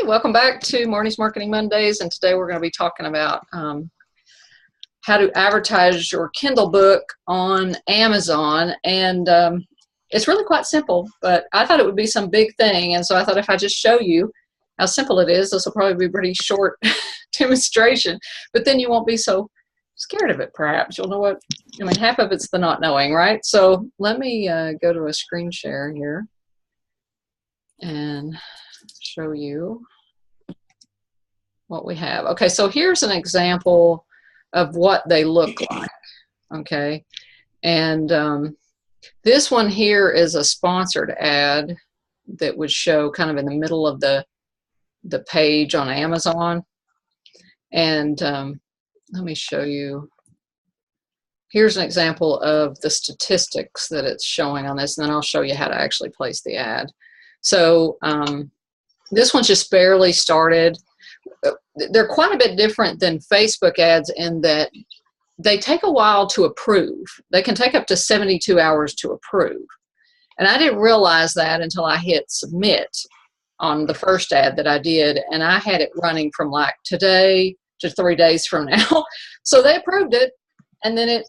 Hey, welcome back to Marnie's Marketing Mondays, and today we're going to be talking about how to advertise your Kindle book on Amazon. And it's really quite simple, but I thought it would be some big thing, and so I thought if I just show you how simple it is, this will probably be a pretty short demonstration, but then you won't be so scared of it, perhaps. You'll know what, I mean, half of it's the not knowing, right? So let me go to a screen share here and show you what we have. Okay, so here's an example of what they look like. Okay, and this one here is a sponsored ad that would show kind of in the middle of the page on Amazon. And let me show you. Here's an example of the statistics that it's showing on this, and then I'll show you how to actually place the ad. So this one's just barely started. They're quite a bit different than Facebook ads in that they take a while to approve. They can take up to 72 hours to approve. And I didn't realize that until I hit submit on the first ad that I did, and I had it running from like today to 3 days from now. So they approved it, and then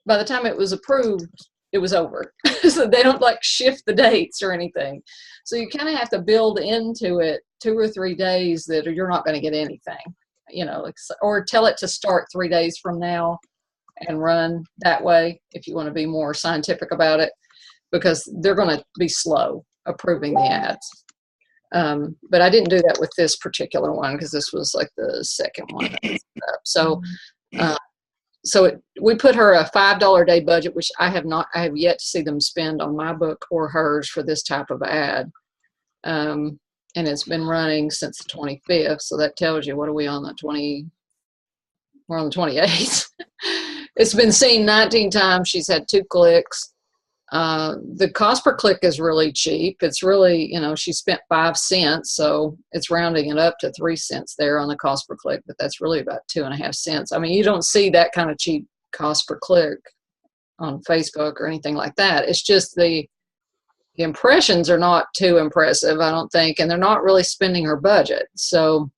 by the time it was approved, it was over. So they don't like shift the dates or anything. So you kind of have to build into it 2 or 3 days that you're not going to get anything, you know, or tell it to start 3 days from now and run that way if you want to be more scientific about it, because they're going to be slow approving the ads. But I didn't do that with this particular one because this was like the second one. So we put her a $5 a day budget, which I have yet to see them spend on my book or hers for this type of ad. And it's been running since the 25th. So that tells you, what are we on we're on the 28th. It's been seen 19 times. She's had 2 clicks. The cost per click is really cheap. It's really, you know, she spent 5 cents, so it's rounding it up to 3 cents there on the cost per click, but that's really about 2.5 cents. I mean, you don't see that kind of cheap cost per click on Facebook or anything like that. It's just the impressions are not too impressive, I don't think, and they're not really spending her budget. So,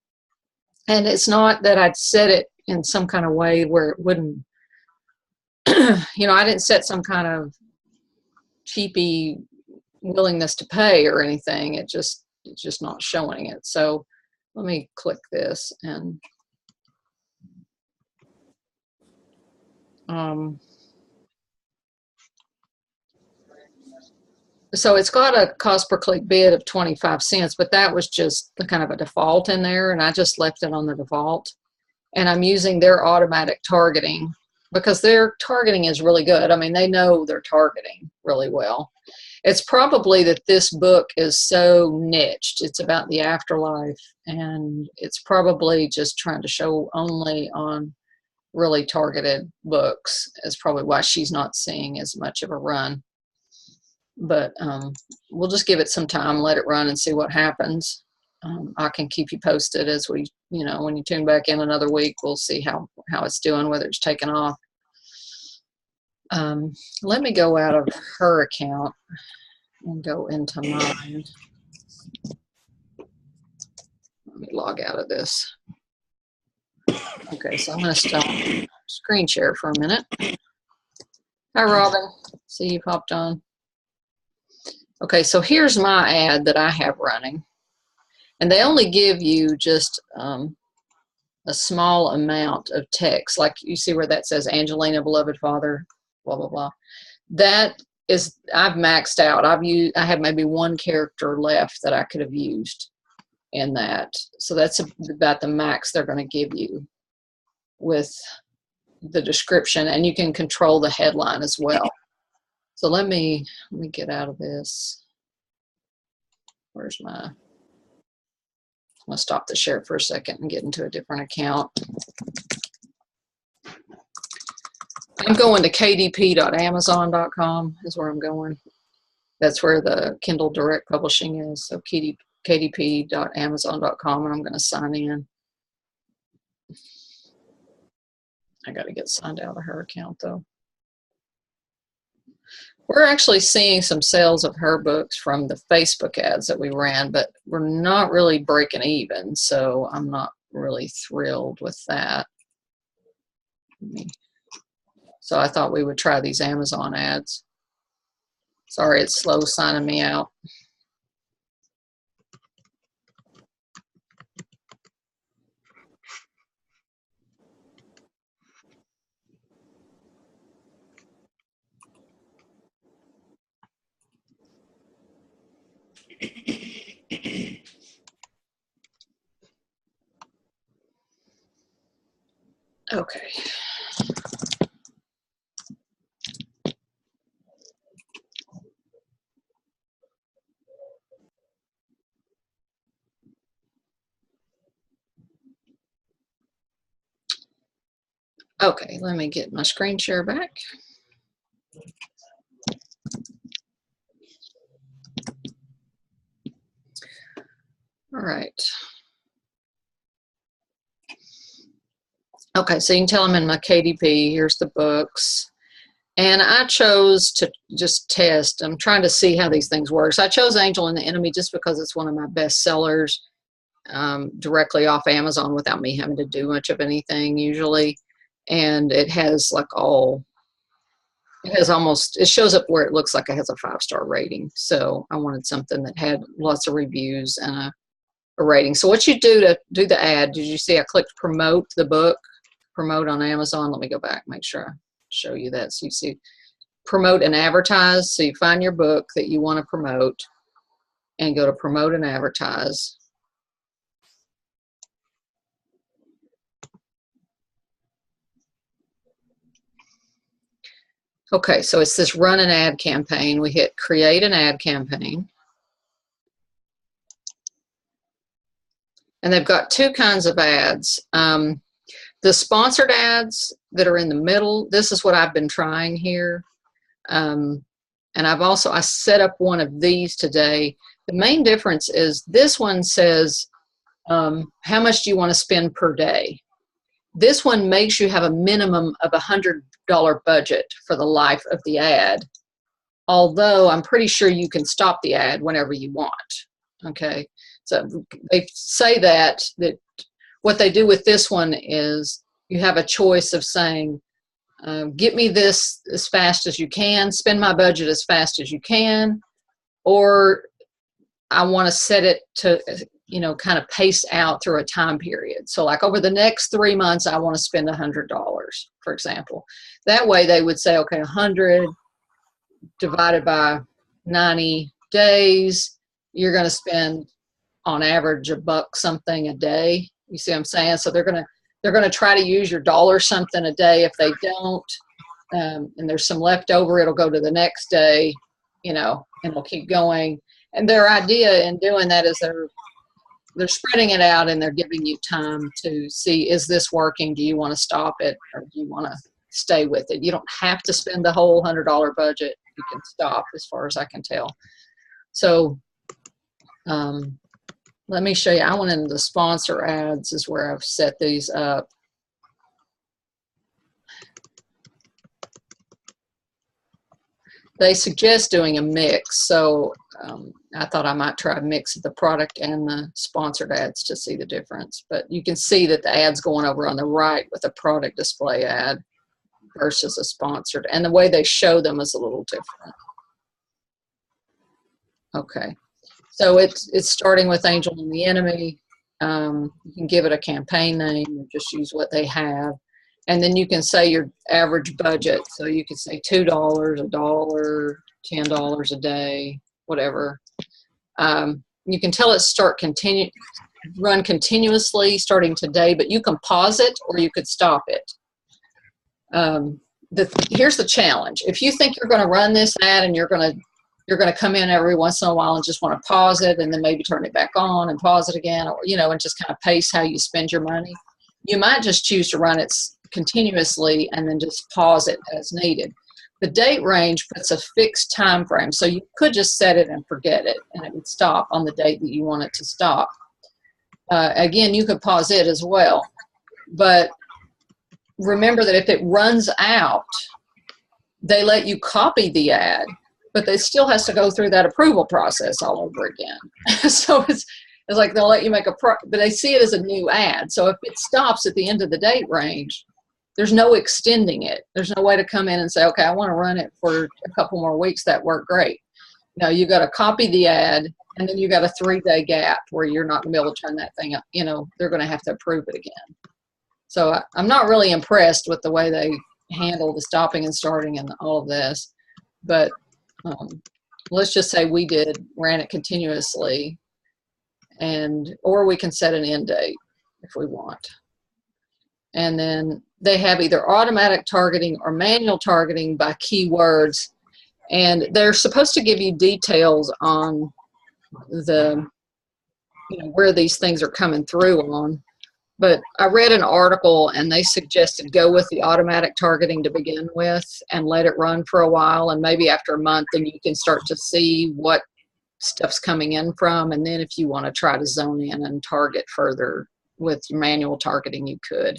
and it's not that I'd set it in some kind of way where it wouldn't, you know, I didn't set some kind of cheapy willingness to pay or anything. It's just not showing it. So let me click this, and so it's got a cost per click bid of 25 cents, but that was just the kind of a default in there, and I just left it on the default. And I'm using their automatic targeting because their targeting is really good. I mean, they know they're targeting really well. It's probably that this book is so niched. It's about the afterlife, and it's probably just trying to show only on really targeted books. Is probably why she's not seeing as much of a run. But we'll just give it some time, let it run, and see what happens. I can keep you posted as we, you know, when you tune back in another week, we'll see how it's doing, whether it's taken off. Let me go out of her account and go into mine. Let me log out of this. Okay, so I'm going to stop screen share for a minute. Hi, Robin. See you popped on. Okay, so here's my ad that I have running. And they only give you just a small amount of text. Like you see where that says, Angelina, beloved father, blah, blah, blah. That is, I've maxed out. I have maybe 1 character left that I could have used in that. So that's about the max they're going to give you with the description, and you can control the headline as well. So let me get out of this. Where's my, I'm going to stop the share for a second and get into a different account. I'm going to kdp.amazon.com is where I'm going. That's where the Kindle Direct Publishing is. So kdp.amazon.com, and I'm going to sign in. I got to get signed out of her account though. We're actually seeing some sales of her books from the Facebook ads that we ran, but we're not really breaking even, so I'm not really thrilled with that. So I thought we would try these Amazon ads. Sorry, it's slow signing me out. Okay. Okay, let me get my screen share back. All right. Okay, so you can tell I'm in my KDP. Here's the books. And I chose to just test. I'm trying to see how these things work. So I chose Angel and the Enemy just because it's one of my best sellers directly off Amazon without me having to do much of anything usually. And it has like it shows up where it looks like it has a 5-star rating. So I wanted something that had lots of reviews and a rating. So what you do to do the ad, did you see I clicked promote the book, promote on Amazon? Let me go back, make sure I show you that. So you see promote and advertise. So you find your book that you want to promote and go to promote and advertise. Okay, so it's this run an ad campaign. We hit create an ad campaign. And they've got two kinds of ads. The sponsored ads that are in the middle, this is what I've been trying here. And I set up one of these today. The main difference is this one says, how much do you want to spend per day? This one makes you have a minimum of $100 budget for the life of the ad, although I'm pretty sure you can stop the ad whenever you want. Okay, so they say that what they do with this one is you have a choice of saying, get me this as fast as you can, spend my budget as fast as you can, or I want to set it to, you know, kind of pace out through a time period. So like over the next 3 months, I want to spend $100, for example. That way they would say, okay, 100 divided by 90 days, you're going to spend on average $1 something a day. You see what I'm saying? So they're going to try to use your dollar something a day. If they don't, and there's some left over, it'll go to the next day, you know, and it'll keep going. And their idea in doing that is they're spreading it out and they're giving you time to see, is this working? Do you want to stop it or do you want to stay with it? You don't have to spend the whole $100 budget. You can stop, as far as I can tell. So let me show you. I went into the sponsor ads is where I've set these up. They suggest doing a mix, so I thought I might try a mix of the product and the sponsored ads to see the difference. But you can see that the ad's going over on the right with a product display ad versus a sponsored, and the way they show them is a little different. Okay, so it's starting with Angel and the Enemy. You can give it a campaign name or just use what they have. And then you can say your average budget. So you could say $2, $1, $10 a day, whatever. You can tell it run continuously starting today, but you can pause it or you could stop it. Here's the challenge. If you think you're going to run this ad and you're going to come in every once in a while and just want to pause it and then maybe turn it back on and pause it again, or, you know, and just kind of pace how you spend your money, you might just choose to run it continuously and then just pause it as needed. The date range puts a fixed time frame, so you could just set it and forget it and it would stop on the date that you want it to stop. Again, you could pause it as well, but remember that if it runs out, they let you copy the ad but it still has to go through that approval process all over again. So it's like they'll let you make but they see it as a new ad. So if it stops at the end of the date range, there's no extending it. There's no way to come in and say, okay, I want to run it for a couple more weeks. That worked great. No, you got to copy the ad, and then you got a 3-day gap where you're not going to be able to turn that thing up. You know, they're going to have to approve it again. So I'm not really impressed with the way they handle the stopping and starting and all of this. But let's just say we ran it continuously, or we can set an end date if we want. And then they have either automatic targeting or manual targeting by keywords. And they're supposed to give you details on where these things are coming through on. But I read an article and they suggested go with the automatic targeting to begin with and let it run for a while. And maybe after a month, then you can start to see what stuff's coming in from. And then if you want to try to zone in and target further with manual targeting, you could.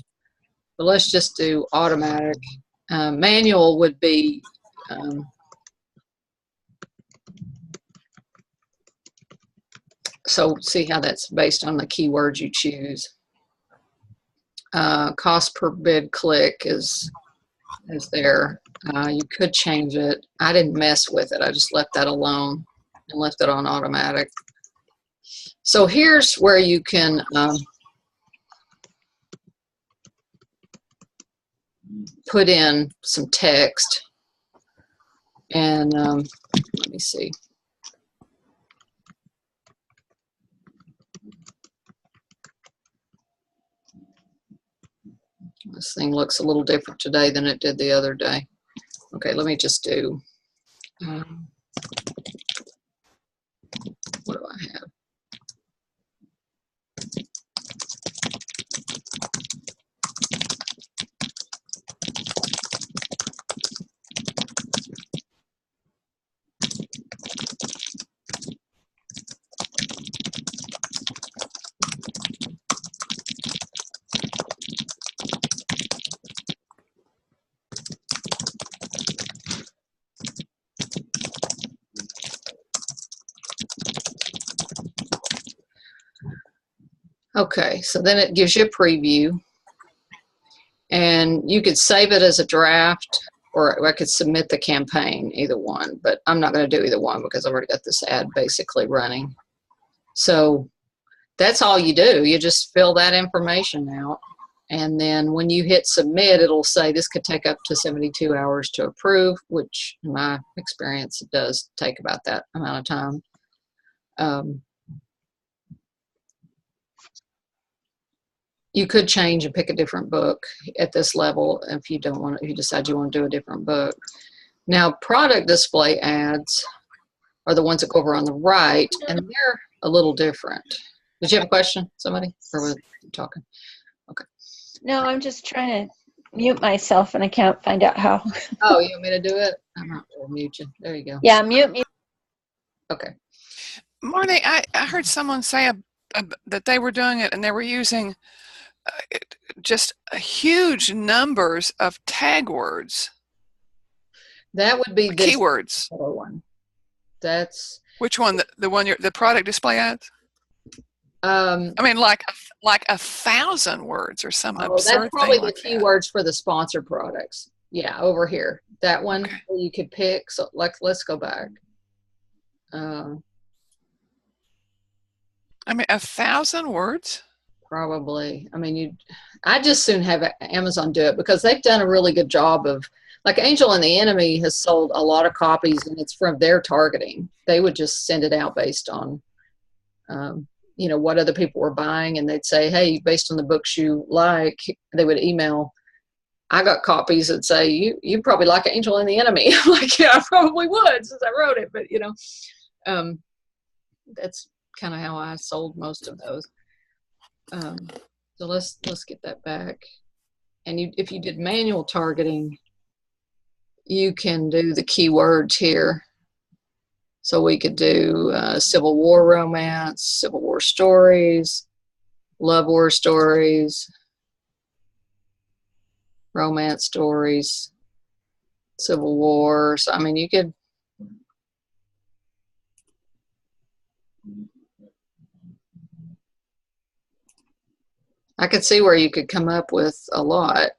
But let's just do automatic. Manual would be so see how that's based on the keywords you choose. Cost per bid click is there. You could change it. I didn't mess with it. I just left that alone and left it on automatic. So here's where you can put in some text. And let me see. This thing looks a little different today than it did the other day. Okay, let me just do, what do I have? Okay, so then it gives you a preview, and you could save it as a draft, or I could submit the campaign, either one, but I'm not going to do either one because I've already got this ad basically running. So that's all you do. You just fill that information out, and then when you hit submit, it'll say this could take up to 72 hours to approve, which in my experience, it does take about that amount of time. You could change and pick a different book at this level if you don't want to, if you decide you want to do a different book. Now, product display ads are the ones that go over on the right, and they're a little different. Did you have a question, somebody? Or were you talking? Okay. No, I'm just trying to mute myself, and I can't find out how. Oh, you want me to do it? I'm not going to mute you. There you go. Yeah, mute me. Okay. Marnie, I heard someone say that they were doing it, and they were using just huge numbers of tag words. That would be the keywords. One. That's which one? The product display ads. I mean, like 1,000 words or some absurd thing. That's probably like the keywords for the sponsor products. Yeah, over here. That one you could pick. So let's go back. I mean, 1,000 words. Probably. I mean, I just soon have Amazon do it because they've done a really good job of, like Angel and the Enemy has sold a lot of copies, and it's from their targeting. They would just send it out based on, you know, what other people were buying, and they'd say, hey, based on the books you like, they would email. I got copies that say, you probably like Angel and the Enemy. I'm like, yeah, I probably would since I wrote it, but you know, that's kind of how I sold most of those. So let's get that back. And if you did manual targeting, you can do the keywords here. So we could do Civil War romance, Civil War stories, love war stories, romance stories, Civil War. So I mean, you could I could see where you could come up with a lot.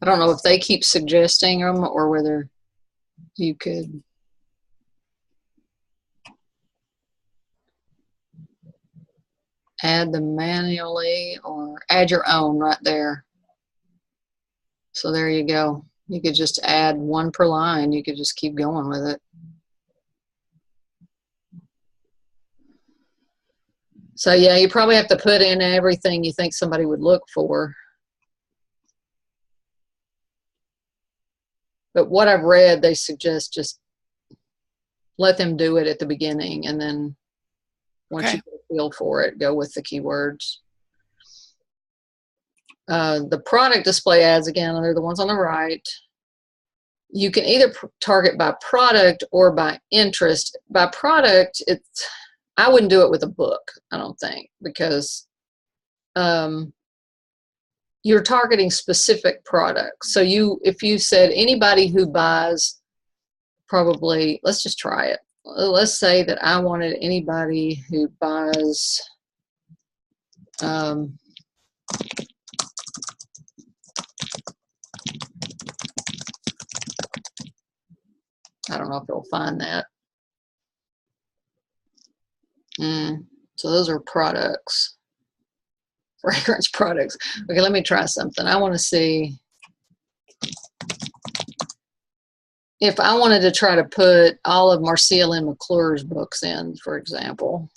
I don't know if they keep suggesting them or whether you could add them manually or add your own right there. So there you go. You could just add one per line. You could just keep going with it. So yeah, you probably have to put in everything you think somebody would look for. But what I've read, they suggest just let them do it at the beginning, and then once you get a feel for it, go with the keywords. The product display ads, again, they're the ones on the right. You can either target by product or by interest. By product, I wouldn't do it with a book, I don't think, because you're targeting specific products. So if you said anybody who buys, probably, let's just try it. Let's say that I wanted anybody who buys I don't know if it'll find that. So those are products, fragrance products. Okay, let me try something. I want to see if I wanted to try to put all of Marcia Lynn McClure's books in, for example.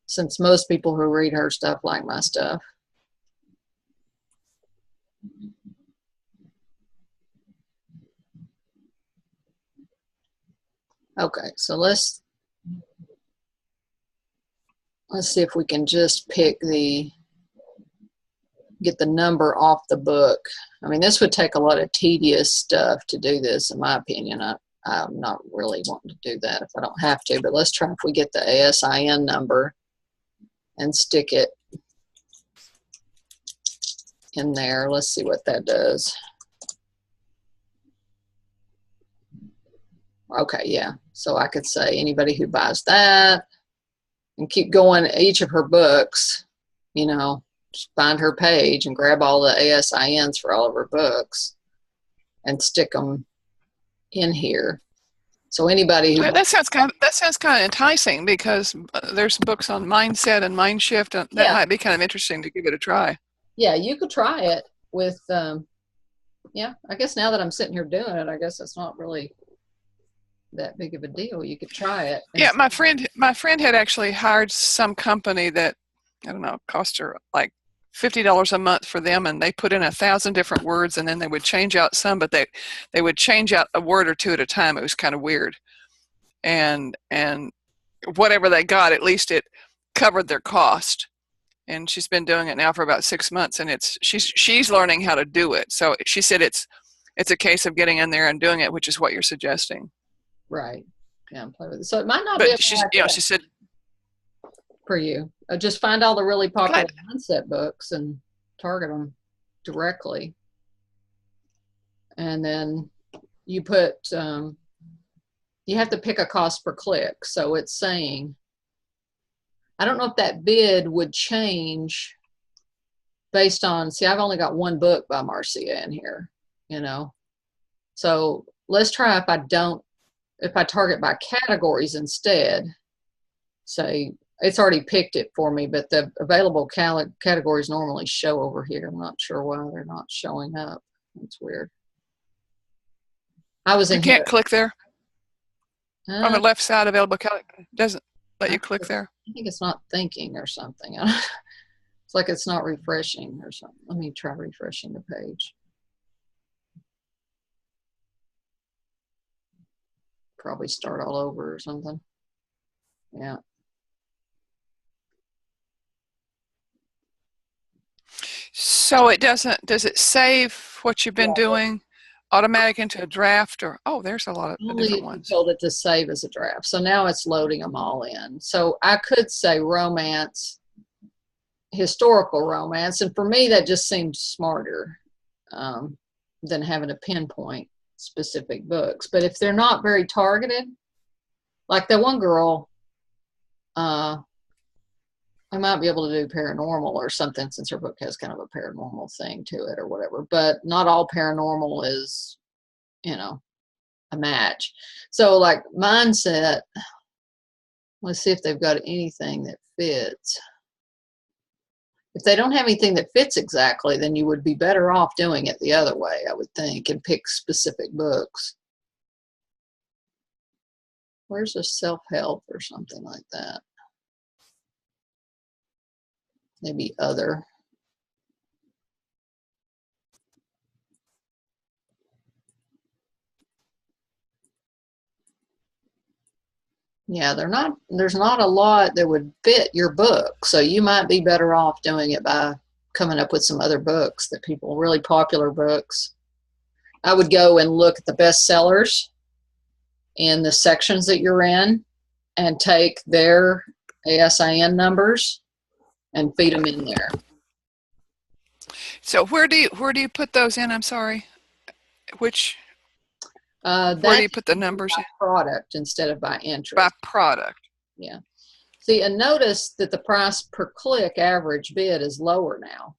Since most people who read her stuff like my stuff. Okay, so let's see if we can just pick get the number off the book. I mean, this would take a lot of tedious stuff to do this, in my opinion. I'm not really wanting to do that if I don't have to, but let's try if we get the ASIN number and stick it in there. Let's see what that does. Okay, yeah. So I could say anybody who buys that and keep going each of her books, you know, just find her page and grab all the ASINs for all of her books and stick them in here. So anybody who that sounds kind of enticing, because there's books on mindset and mind shift, and that might be kind of interesting to give it a try. Yeah, you could try it with yeah, I guess now that I'm sitting here doing it, I guess it's not really that big of a deal. You could try it. Yeah, my friend had actually hired some company that, I don't know, cost her like $50 a month for them, and they put in 1,000 different words, and then they would change out some, but they would change out a word or two at a time. It was kind of weird, and whatever they got, at least it covered their cost. And she's been doing it now for about 6 months, and she's learning how to do it. So she said it's a case of getting in there and doing it, which is what you're suggesting. Right. Yeah, and play with it. So it might not but be she said for you. Just find all the really popular mindset books and target them directly. And then you put, you have to pick a cost per click. So it's saying, I don't know if that bid would change based on, see, I've only got one book by Marcia in here, you know. So let's try if I target by categories instead. Say, it's already picked it for me, but the available categories normally show over here. I'm not sure why they're not showing up. That's weird. You can't click there on the left side. Available category doesn't let you click there. I think it's not thinking or something. It's like it's not refreshing or something. Let me try refreshing the page. Probably start all over or something. Yeah. So does it save what you've been doing automatic into a draft, or there's a lot of different ones. Told it to save as a draft. So now it's loading them all in. So I could say romance, historical romance, and for me that just seems smarter than having to pinpoint specific books. But if they're not very targeted, Like that one girl, I might be able to do paranormal or something since her book has kind of a paranormal thing to it or whatever, but not all paranormal is, you know, a match. So like mindset, let's see if they've got anything that fits. If they don't have anything that fits exactly, then you would be better off doing it the other way, I would think, and pick specific books. Where's a self-help or something like that? Maybe other. Yeah, there's not a lot that would fit your book. So you might be better off doing it by coming up with some other books that people, really popular books. I would go and look at the bestsellers in the sections that you're in and take their ASIN numbers and feed them in there. So where do you put those in? I'm sorry. Which where do you put the numbers by product instead of by interest? By product. Yeah. See, and notice that the price per click average bid is lower now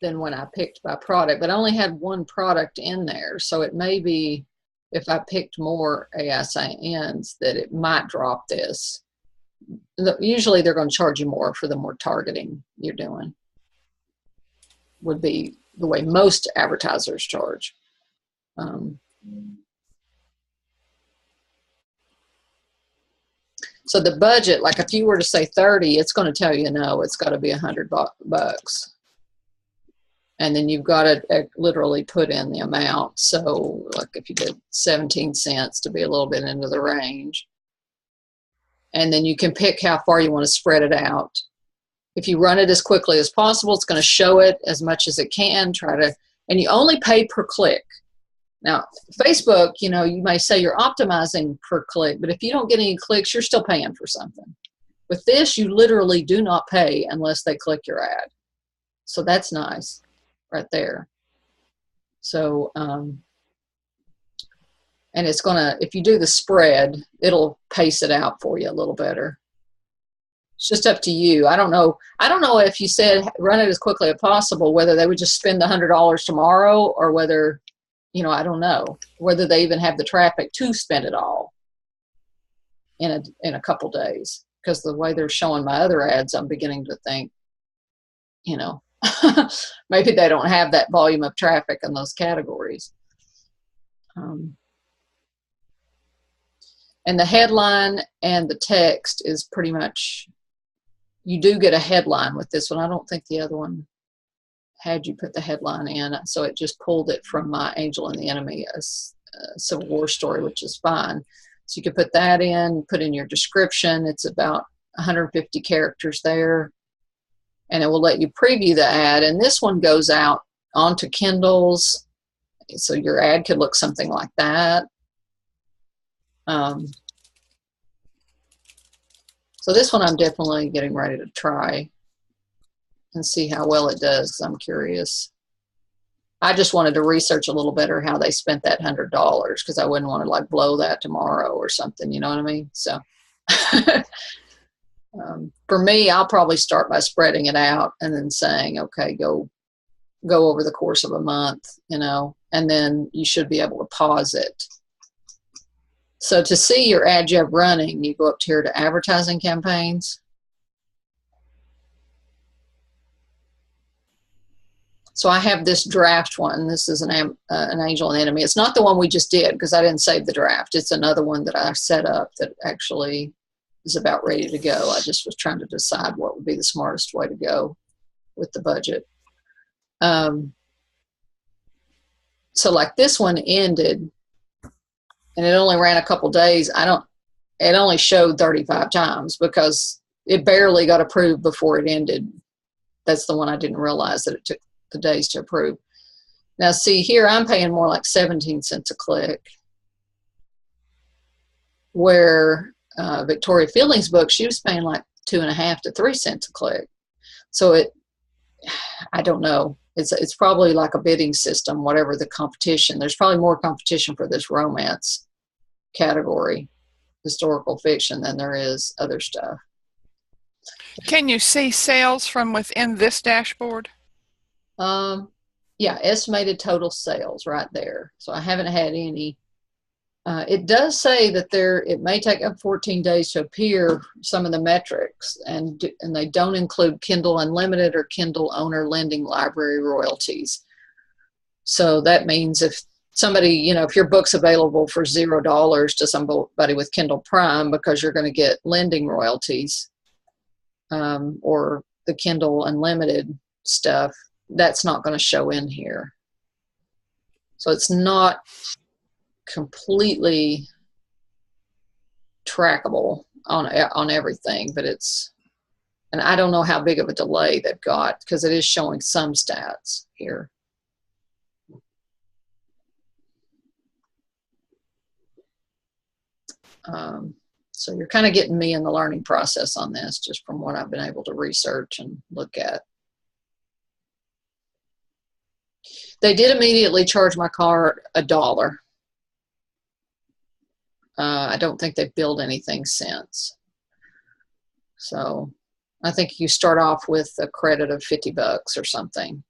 than when I picked by product, but I only had one product in there. So it may be if I picked more ASINs that it might drop this. Usually they're going to charge you more for the more targeting you're doing, would be the way most advertisers charge. So the budget, like if you were to say 30, it's going to tell you no, it's got to be $100. And then you've got to literally put in the amount. So like if you did 17 cents to be a little bit into the range. And then you can pick how far you want to spread it out. If you run it as quickly as possible, it's going to show it as much as it can. And you only pay per click. Now, Facebook, you know, you may say you're optimizing per click, but if you don't get any clicks, you're still paying for something. With this, you literally do not pay unless they click your ad. So that's nice right there. So, and it's going to, if you do the spread, it'll pace it out for you a little better. It's just up to you. I don't know if you said run it as quickly as possible, whether they would just spend the $100 tomorrow or whether, you know, I don't know whether they even have the traffic to spend it all in a couple days. Because the way they're showing my other ads, I'm beginning to think, you know, maybe they don't have that volume of traffic in those categories. And the headline and the text is pretty much, you do get a headline with this one. I don't think the other one had you put the headline in, so it just pulled it from my Angel and the Enemy, a Civil War story, which is fine. So you could put that in, put in your description. It's about 150 characters there, and it will let you preview the ad. And this one goes out onto Kindles, so your ad could look something like that. So this one I'm definitely getting ready to try and see how well it does, because I'm curious. I just wanted to research a little better how they spent that $100, because I wouldn't want to like blow that tomorrow or something, you know what I mean? So for me, I'll probably start by spreading it out and then saying, okay, go over the course of a month, you know, and then you should be able to pause it. So to see your ad you have running, you go up here to advertising campaigns. So I have this draft one. This is an Angel and Enemy. It's not the one we just did because I didn't save the draft. It's another one that I set up that actually is about ready to go. I just was trying to decide what would be the smartest way to go with the budget. So like this one ended, and it only ran a couple days. It only showed 35 times because it barely got approved before it ended. That's the one I didn't realize that it took the days to approve. Now see here, I'm paying more like 17 cents a click, where Victoria Fielding's book, she was paying like 2.5 to 3 cents a click. So I don't know. It's probably like a bidding system, whatever the competition. There's probably more competition for this romance category, historical fiction, than there is other stuff. Can you see sales from within this dashboard? Yeah, estimated total sales right there. So I haven't had any. It does say that it may take up 14 days to appear, some of the metrics, and they don't include Kindle Unlimited or Kindle Owner Lending Library royalties. So that means if somebody, if your book's available for $0 to somebody with Kindle Prime because you're going to get lending royalties, or the Kindle Unlimited stuff, that's not going to show in here. So it's not completely trackable on everything, but and I don't know how big of a delay they've got, because it is showing some stats here. So you're kind of getting me in the learning process on this, just from what I've been able to research and look at. They did immediately charge my card $1. I don't think they've billed anything since. So I think you start off with a credit of $50 or something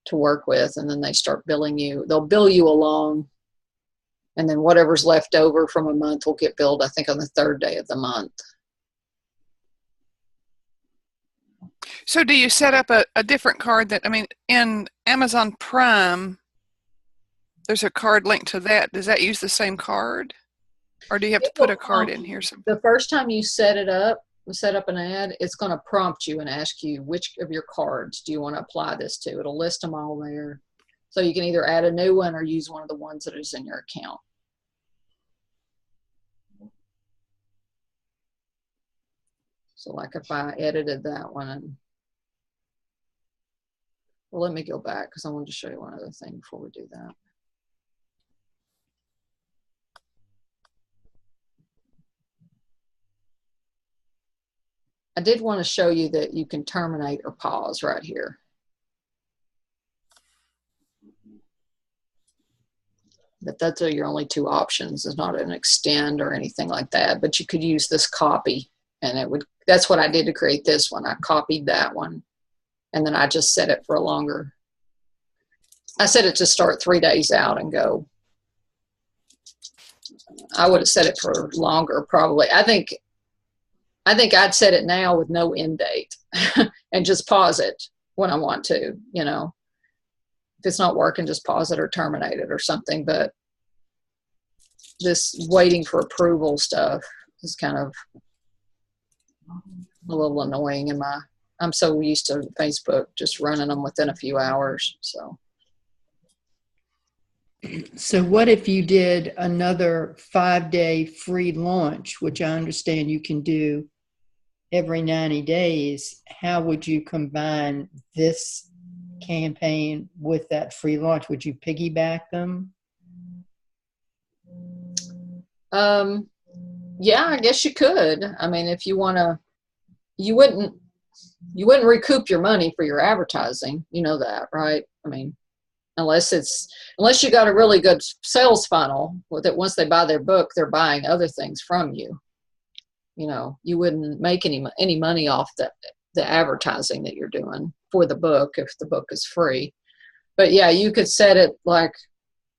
to work with, and then they start billing you. They'll bill you along, and then whatever's left over from a month will get billed, I think, on the 3rd day of the month. So do you set up a different card that, in Amazon Prime, there's a card linked to that. Does that use the same card? Or do you have to put a card in here? The first time you set up an ad, it's going to prompt you and ask you, which of your cards do you want to apply this to? It'll list them all there. So you can either add a new one or use one of the ones that is in your account. So like if I edited that one, well, let me go back because I wanted to show you one other thing before we do that. I did want to show you that you can terminate or pause right here. But those are your only 2 options. It's not an extend or anything like that, but you could use this copy, and that's what I did to create this one. I copied that one, and then I just set it for a longer. I set it to start 3 days out and go. I would have set it for longer, probably. I think I'd set it now with no end date and just pause it when I want to, If it's not working, just pause it or terminate it or something. But this waiting for approval stuff is kind of a little annoying I'm so used to Facebook just running them within a few hours. So what if you did another 5-day free launch, which I understand you can do every 90 days? How would you combine this campaign with that free launch? Would you piggyback them? Yeah, I guess you could. If you want to, you wouldn't recoup your money for your advertising. You know that, right? Unless you got a really good sales funnel that once they buy their book, they're buying other things from you. You wouldn't make any money off the advertising that you're doing for the book if the book is free. But yeah, you could set it like,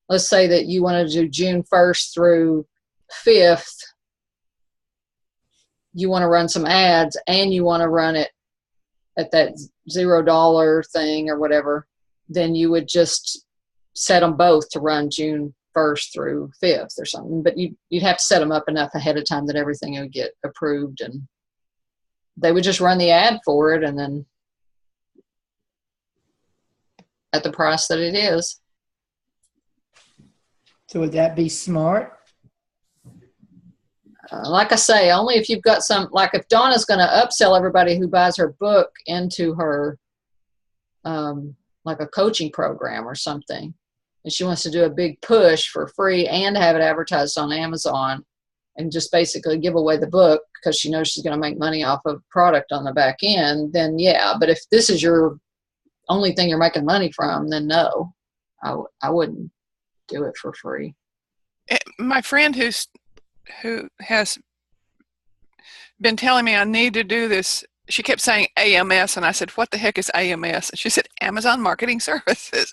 let's say that you want to do June 1st through 5th. You want to run some ads and you want to run it at that $0 thing or whatever, then you would just set them both to run June 1st through 5th or something. But you'd have to set them up enough ahead of time that everything would get approved, and they would just run the ad for it, and then at the price that it is. So would that be smart? Like I say, only if you've got some, like if Donna's going to upsell everybody who buys her book into her, like a coaching program or something, and she wants to do a big push for free and have it advertised on Amazon and just basically give away the book because she knows she's going to make money off of product on the back end, then yeah. But if this is your only thing you're making money from, then no, I wouldn't do it for free. My friend who's who has been telling me I need to do this. She kept saying AMS, and I said, what the heck is AMS? And she said, Amazon Marketing Services.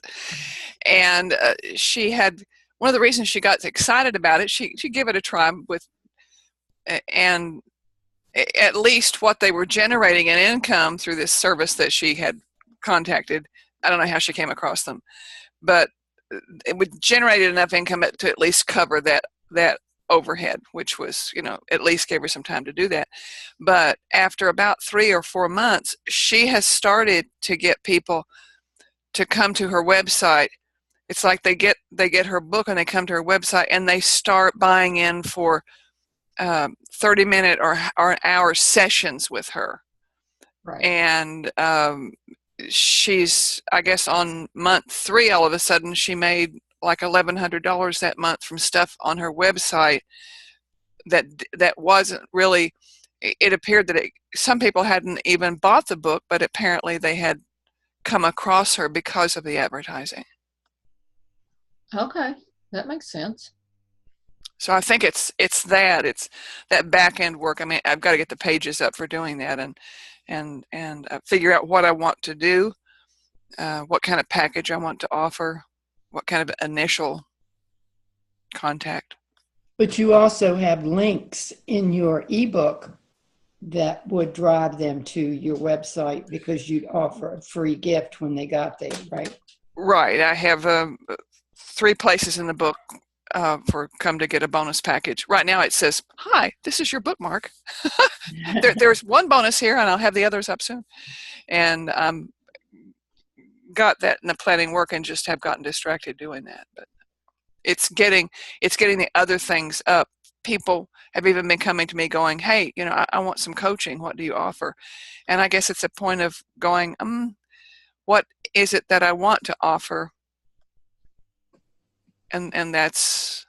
And she had, one of the reasons she got excited about it, she gave it a try with, and at least what they were generating in income through this service that she had contacted. I don't know how she came across them, but it would generate enough income to at least cover that overhead, which was, at least gave her some time to do that. But after about 3 or 4 months, she has started to get people to come to her website. It's like they get her book and they come to her website and they start buying in for 30-minute or an hour sessions with her. Right. And she's, I guess, on month 3, all of a sudden she made like $1,100 that month from stuff on her website that wasn't really, it appeared that some people hadn't even bought the book, but apparently they had come across her because of the advertising. Okay, that makes sense. So I think it's that back end work. I mean, I've got to get the pages up for doing that and figure out what I want to do, what kind of package I want to offer, what kind of initial contact. But you also have links in your ebook that would drive them to your website because you'd offer a free gift when they got there, right? Right. I have 3 places in the book for come to get a bonus package. Right now it says, hi, this is your bookmark. There's one bonus here and I'll have the others up soon. And got that in the planning work and just have gotten distracted doing that. But it's getting the other things up. People have even been coming to me going, hey, I want some coaching. What do you offer? And I guess it's a point of going, what is it that I want to offer? And that's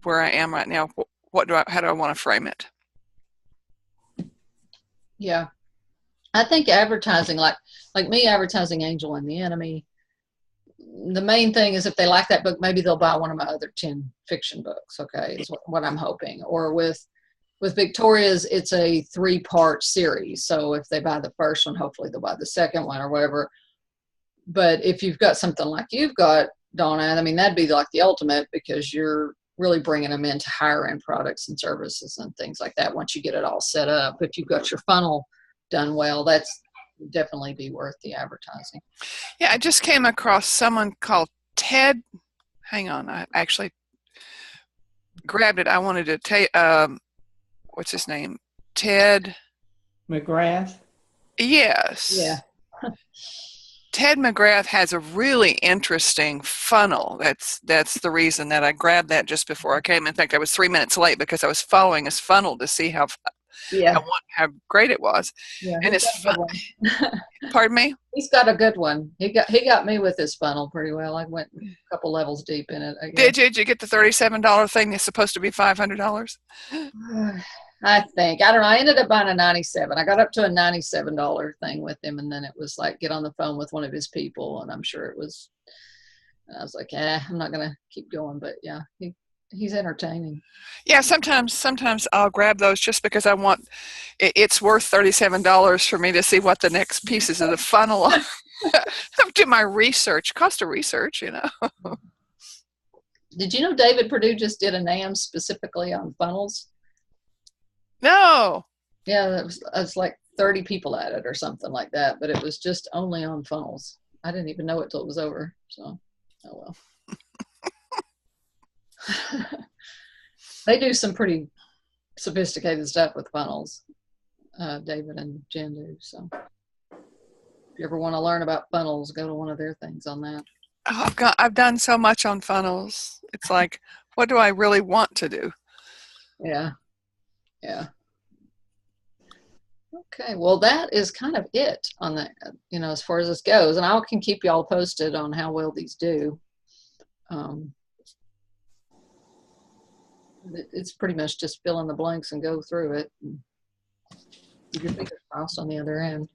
where I am right now. How do I want to frame it? Yeah. I think advertising, like me advertising Angel and the Enemy, the main thing is if they like that book, maybe they'll buy one of my other 10 fiction books, okay, is what I'm hoping. Or with Victoria's, it's a 3-part series. So if they buy the first one, hopefully they'll buy the second one or whatever. But if you've got something like you've got, Donna, I mean, that'd be like the ultimate because you're really bringing them into higher end products and services and things like that once you get it all set up. If you've got your funnel done well, that's definitely be worth the advertising. Yeah, I just came across someone called Ted. Hang on, I actually grabbed it. I wanted to tell you, what's his name? Ted McGrath? Yes. Yeah. Ted McGrath has a really interesting funnel. That's the reason that I grabbed that just before I came. In fact, I was 3 minutes late because I was following his funnel to see how great it was. Yeah, and it's fun. Pardon me? He's got a good one. He got me with his funnel pretty well. I went a couple levels deep in it. Did you get the $37 thing that's supposed to be $500? I think. I don't know. I ended up buying a $97. I got up to a $97 thing with him, and then it was like get on the phone with one of his people, and I'm sure it was. I was like, I'm not gonna keep going, but yeah, he's entertaining. Yeah, sometimes I'll grab those just because I want. It's worth $37 for me to see what the next pieces of the funnel are. Do my research, cost of research, Did you know David Perdue just did a NAM specifically on funnels? No. Yeah, it was like 30 people at it or something like that, but it was just only on funnels. I didn't even know it till it was over. So, oh well. They do some pretty sophisticated stuff with funnels, David and Jen do. So if you ever want to learn about funnels, go to one of their things on that. Oh, I've done so much on funnels. It's like, what do I really want to do? Yeah. Okay, well, that is kind of it on that, as far as this goes. And I can keep y'all posted on how well these do. It's pretty much just fill in the blanks and go through it. And keep your fingers crossed on the other end.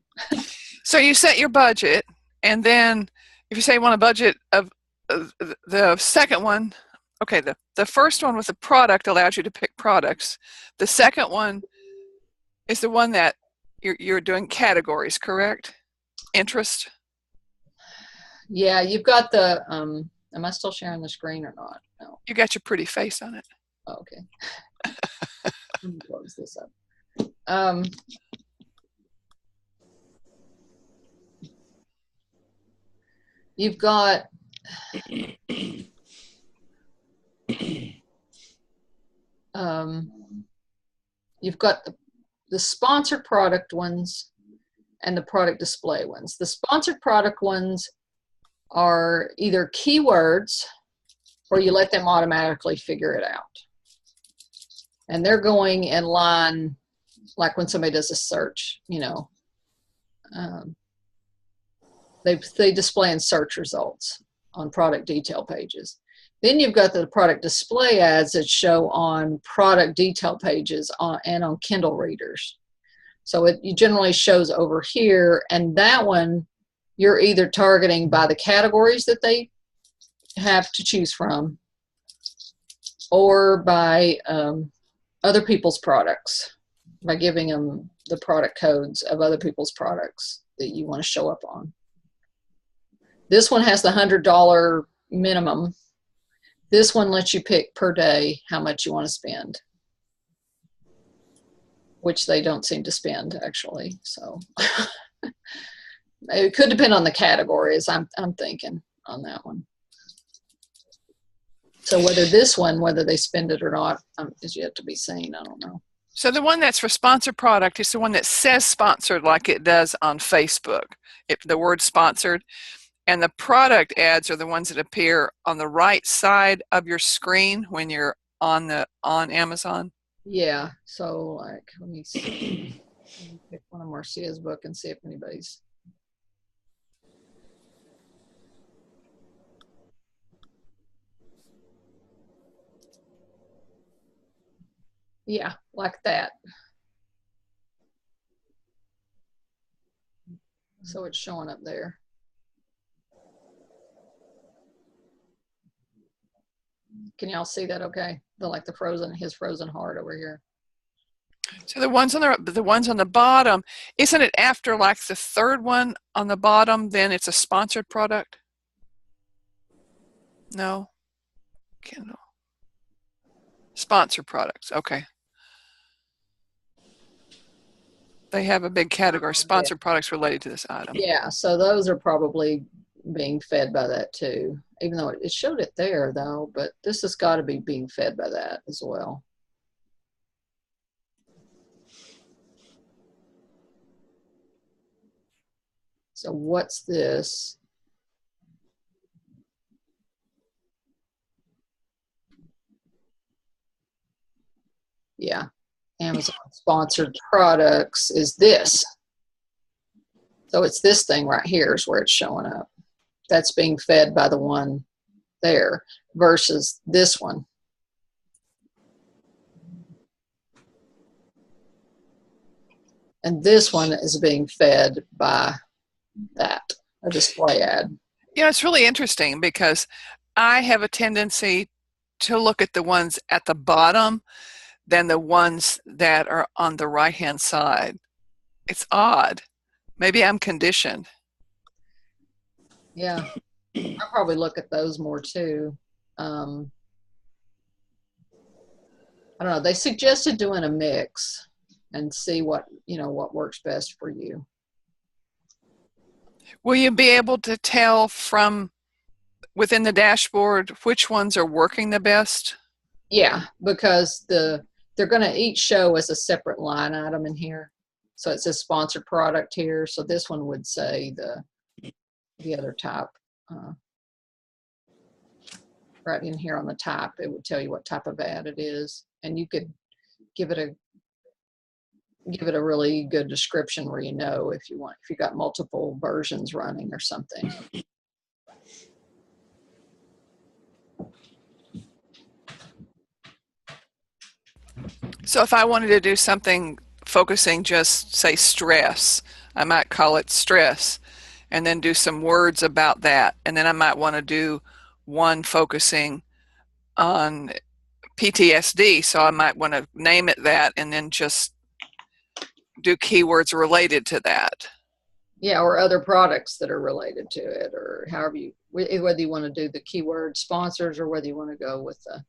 So you set your budget, and then if you say you want a budget of the second one, okay, the first one with the product allows you to pick products. The second one is the one that you're doing categories, correct? Interest. Yeah, you've got the, am I still sharing the screen or not? No. You got your pretty face on it. Oh, okay. Let me close this up. You've got you've got the sponsored product ones and the product display ones. The sponsored product ones are either keywords or you let them automatically figure it out. And they're going in line, like when somebody does a search, you know, they display in search results on product detail pages. Then you've got the product display ads that show on product detail pages and on Kindle readers. So it generally shows over here, and that one you're either targeting by the categories that they have to choose from or by other people's products, by giving them the product codes of other people's products that you want to show up on. This one has the $100 minimum. This one lets you pick per day how much you want to spend, which they don't seem to spend actually. So it could depend on the categories. I'm thinking on that one. So whether this one, whether they spend it or not, is yet to be seen. I don't know. So the one that's for sponsored product is the one that says sponsored like it does on Facebook, the word sponsored. And the product ads are the ones that appear on the right side of your screen when you're on Amazon. Yeah. So like, let me see. Let me pick one of Marcia's book and see if anybody's. Yeah, like that. So it's showing up there. Can y'all see that okay? Like his frozen heart over here. So the ones on the bottom, isn't it after like the third one on the bottom, then it's a sponsored product? No. Kindle. Sponsored products, okay. They have a big category, sponsored products related to this item. Yeah, so those are probably being fed by that too. Even though it showed it there though, but this has got to be being fed by that as well. So what's this? Yeah, Amazon sponsored products is this. So it's this thing right here is where it's showing up. That's being fed by the one there versus this one. And this one is being fed by that, a display ad. You know, it's really interesting because I have a tendency to look at the ones at the bottom than the ones that are on the right-hand side. It's odd. Maybe I'm conditioned. Yeah, I probably look at those more too. I don't know. They suggested doing a mix and see what works best for you. Will you be able to tell from within the dashboard which ones are working the best? Yeah, because they're going to each show as a separate line item in here. So it says sponsored product here. So this one would say the other type. Right in here on the top, it would tell you what type of ad it is, and you could give it a really good description where you know if you got multiple versions running or something. So if I wanted to do something focusing just say stress, I might call it stress and then do some words about that, and then I might want to do one focusing on PTSD, so I might want to name it that and then just do keywords related to that. Yeah, or other products that are related to it, or however you, whether you want to do the keyword sponsors or whether you want to go with the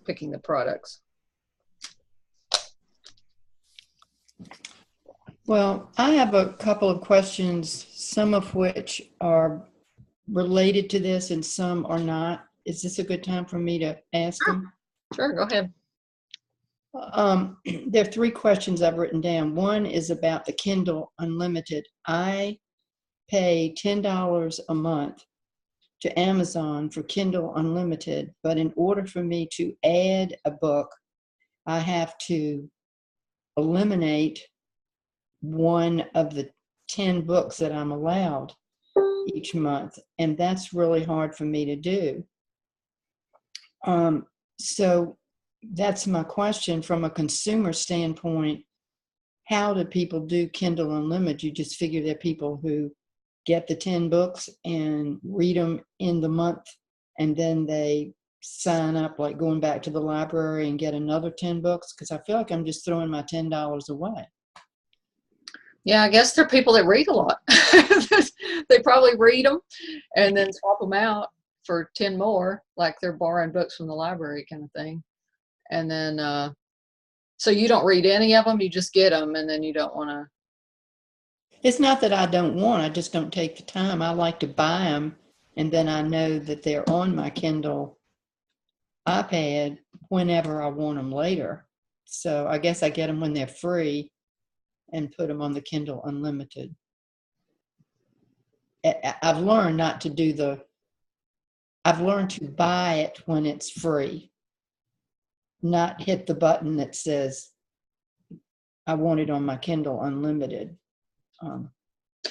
picking the products. Well, I have a couple of questions, some of which are related to this and some are not. Is this a good time for me to ask them? Sure, go ahead. There are 3 questions I've written down. One is about the Kindle Unlimited. I pay $10 a month to Amazon for Kindle Unlimited, but in order for me to add a book, I have to eliminate one of the 10 books that I'm allowed each month, and that's really hard for me to do. So that's my question from a consumer standpoint. How do people do Kindle Unlimited? You just figure there are people who get the 10 books and read them in the month, and then they sign up, like going back to the library and get another 10 books? Because I feel like I'm just throwing my $10 away. Yeah, I guess there are people that read a lot. They probably read them and then swap them out for 10 more, like they're borrowing books from the library kind of thing. And then, so you don't read any of them, you just get them, and then you don't want to. It's not that I don't want, I just don't take the time. I like to buy them, and then I know that they're on my Kindle iPad whenever I want them later. So I guess I get them when they're free and put them on the Kindle Unlimited. I've learned not to do I've learned to buy it when it's free, not hit the button that says I want it on my Kindle Unlimited.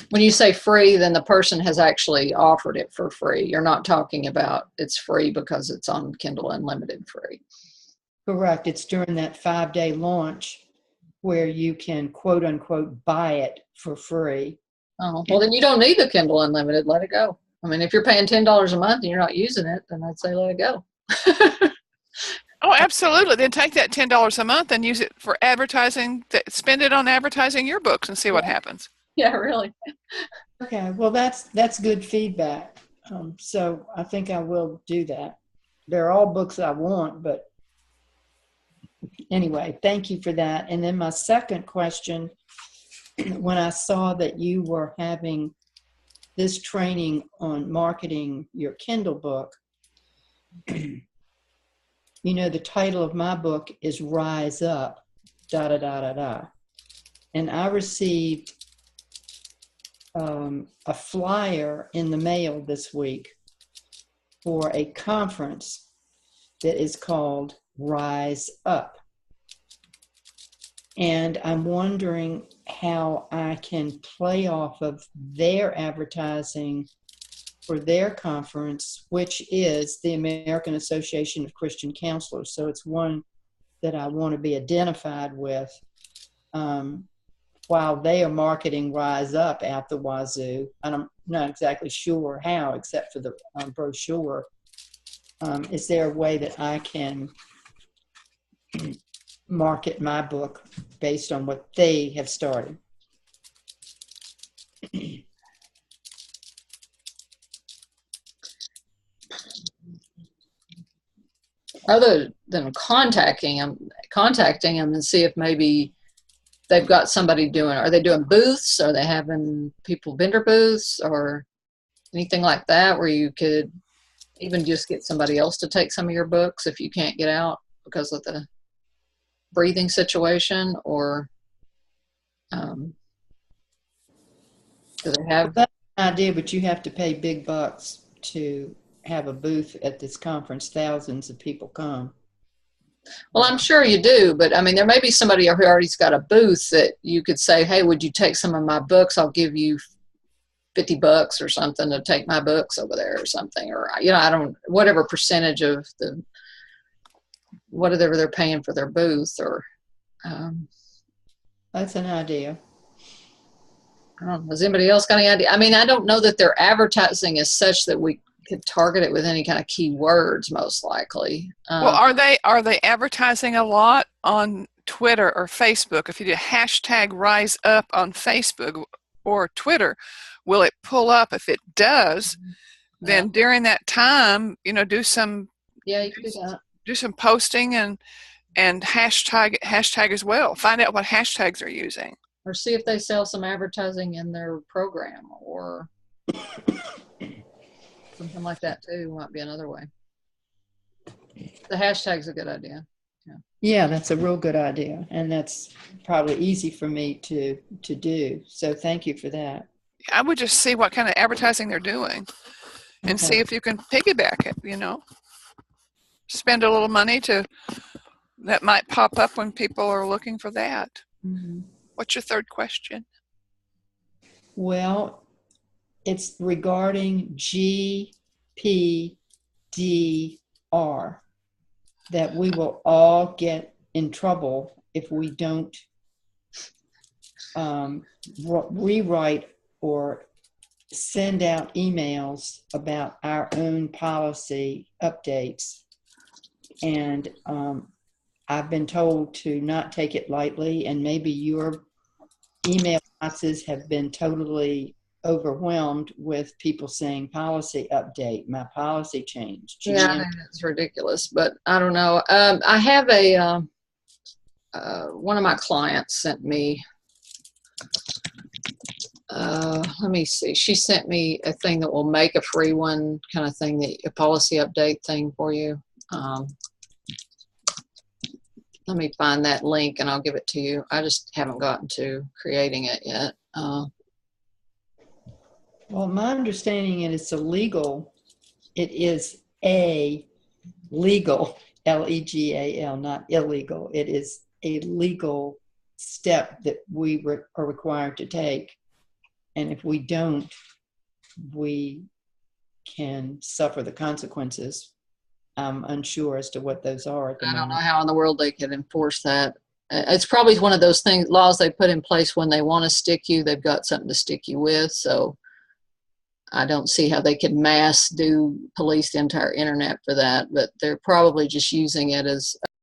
When you say free, then the person has actually offered it for free. You're not talking about it's free because it's on Kindle Unlimited free. Correct. It's during that 5-day launch where you can, quote unquote, buy it for free. Oh, well, then you don't need the Kindle Unlimited. Let it go. I mean, if you're paying $10 a month and you're not using it, then I'd say let it go. Oh, absolutely. Then take that $10 a month and use it for advertising. Spend it on advertising your books and see what happens. Yeah, really. Okay, well, that's good feedback. So I think I will do that. They're all books I want, but anyway, thank you for that. And then my second question, when I saw that you were having this training on marketing your Kindle book, you know, the title of my book is Rise Up, da da da da da. And I received a flyer in the mail this week for a conference that is called Rise Up. And I'm wondering how I can play off of their advertising for their conference, which is the American Association of Christian Counselors. So it's one that I want to be identified with while they are marketing Rise Up at the wazoo. And I'm not exactly sure how, except for the brochure. Is there a way that I can market my book based on what they have started? Other than contacting them and see if maybe they've got somebody doing, are they doing booths? Are they having people vendor booths or anything like that where you could even just get somebody else to take some of your books if you can't get out because of the breathing situation? Or do they have? That's an idea, but you have to pay big bucks to have a booth at this conference. Thousands of people come. Well, I'm sure you do, but I mean, there may be somebody who already's got a booth that you could say, hey, would you take some of my books? I'll give you $50 or something to take my books over there or something. Or, you know, I don't, whatever percentage of the, whatever they're paying for their booth or. That's an idea. I don't know. Has anybody else got any idea? I mean, I don't know that their advertising is such that we could target it with any kind of keywords, most likely. Well, are they advertising a lot on Twitter or Facebook? If you do hashtag rise up on Facebook or Twitter, will it pull up? If it does, then during that time, do some you can do that. Do some posting and hashtag as well. Find out what hashtags they're using. Or see if they sell some advertising in their program or something like that too. Might be another way. The hashtag's a good idea. Yeah, that's a real good idea, and that's probably easy for me to do. So thank you for that. I would just see what kind of advertising they're doing and see if you can piggyback it, spend a little money that might pop up when people are looking for that. Mm-hmm. What's your third question? Well, it's regarding GPDR, that we will all get in trouble if we don't rewrite or send out emails about our own policy updates. And I've been told to not take it lightly, and maybe your email boxes have been totally overwhelmed with people saying policy update, my policy changed. Yeah, it's ridiculous, but I don't know. I have one of my clients sent me, let me see, she sent me a thing that will make a free one kind of thing, a policy update thing for you. Let me find that link and I'll give it to you. I just haven't gotten to creating it yet. Well, my understanding is illegal. It is a legal, L-E-G-A-L, not illegal. It is a legal step that we are required to take. And if we don't, we can suffer the consequences. I'm unsure as to what those are at the moment. I don't know how in the world they could enforce that. It's probably one of those laws they put in place when they want to stick you. They've got something to stick you with. So I don't see how they could police the entire internet for that, but they're probably just using it as